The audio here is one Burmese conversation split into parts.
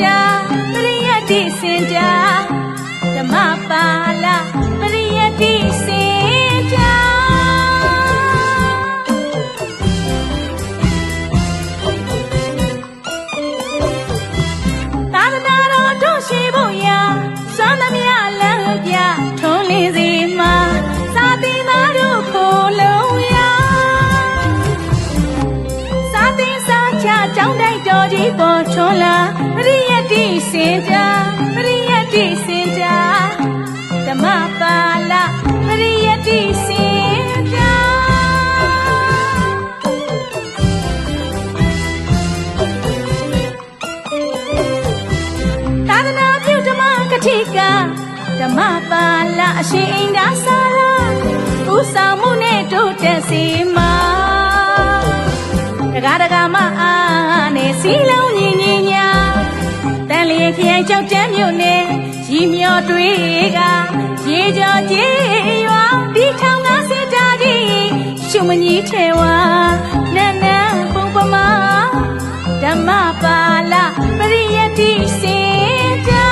တာပရိယတ္တိစင်တာဓမ္မပါဠပရိယတ္တိစင်တာသာသနာတော်တို့ရှိဖို့ရာစွမ်းသမျှလမ်းပြထွန်းလင်းစီမှာစာသင်သားတို့ခိုလုံးရာစာသင်စာချကျောင်းတိုက်တော်ကြီးပေါ်ထွန်းလာပရိယတ္တိစင်တာပရိယတ္တိစင်တာဓမ္မပါဠပရိယတ္တိစင်တာသာသနာပြုဓမ္မကတိကဓမ္မပါဠအရှင်အိန္ဒာစာရဥဆောင်မှုနဲ့တိုးတက်စီမှာတကားတကားမအားနဲ့စီလုံးညီညီညာတန်လျင်ခရိုင်ကြောက်တန်းမြို့နယ်ရီမျောတွေကရေကြောကြေးရွာဒီထောင်ကစစ်တာကြီးရှုမကြီးထဲဝါနန်းနန်းပုံပမာဓမ္မပါဠပရိယတ္တိစင်တာ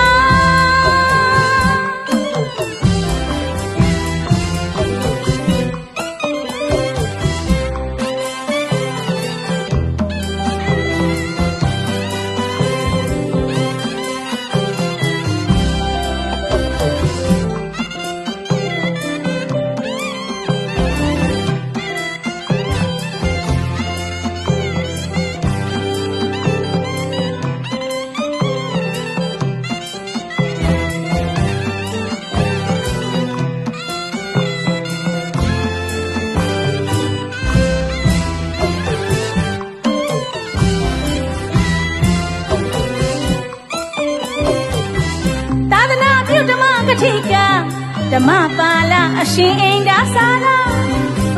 ဓမ္မပါဠအရှင်အိန္ဒာစာရ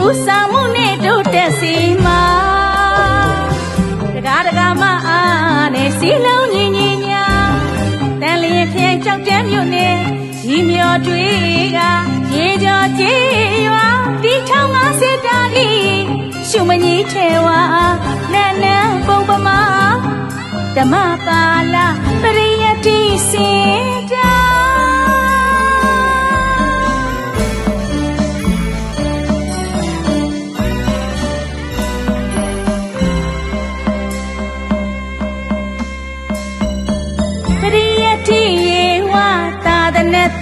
ဥဆောင်မှုနဲ့တိုးတက်စီမှာတကားတကားမအားနဲ့စီလုံးညီညီညာတန်လျင်ခရိုင်ကြောက်တန်းမြို့နယ်ရီမျောတွေကရေကြောကြေးရွာဒီထောင်ကစစ်တာကြီးရှုမကြီးထဲဝါနန်းနန်းပုံပမာဓမ္မပါဠပရိယတ္တိစင်တာ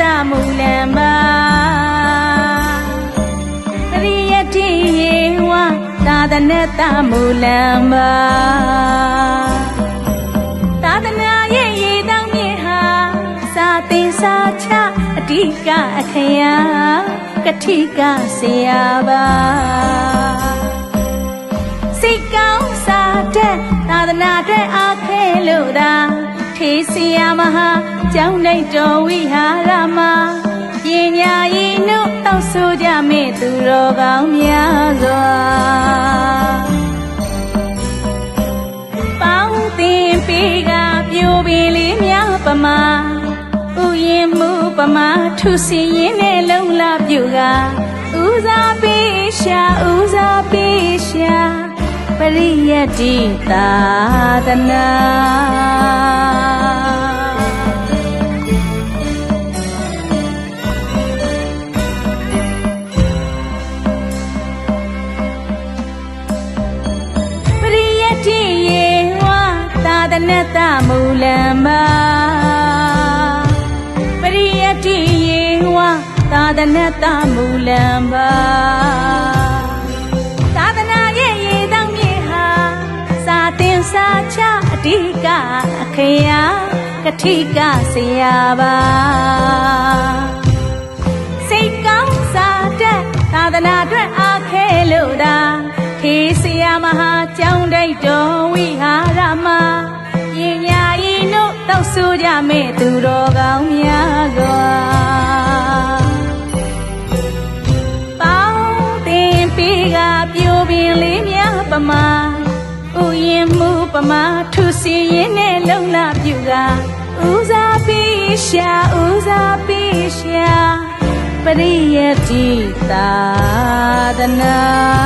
တမူလံပါပရိယတ္တိယေဝသာသနတမူလံပါသာသနာရဲ့ရေတောင်းမြင့်ဟာစာသင်စာချအဓိကအခရာကတိကဆရာပါစိတ်ကောင်းစာတဲ့သာသနာအတွက်အားခဲလို့သာထေဆရာမဟာကျောင်းတိုက်တော်ဝိဟာရမှာပညာရည်နှုတ်တောက်ဆိုကြမေသူတော်ကောင်းများစွာပေါင်းသင်ပေးကပြိုပင်လေးများပမာဥယျင်မှုပမာထုစီရင်နဲ့လုံလာပြုကဥစားပေးရှာဥစားပေးရှာပရိယတ္တိသာသနာသာသနတမူလံပါပရိယတ္တိယေဝသာသနတမူလံပါသာသနာရဲ့ရေတောင်းမြေဟာစာသင်စာချအဓိကအခရာကတိကဆရာပါစိတ်ကောင်းစာတဲ့သာသနာအတွက်အားခဲလို့သာခေဆရာမဟာကျောင်းတိုက်တော်ဝိဟာရမှာပညာရည်နှုတ်တောက်ဆိုကြမေသူတော်ကောင်းများစွာပေါင်းသင်ပေးကပြိုပင်လေးများပမာဥယျင်မှုပမာထုစီရင်နဲ့လုံလပြုကဥစားပေးရှာဥစားပေးရှာပရိယတ္တိသာသနာ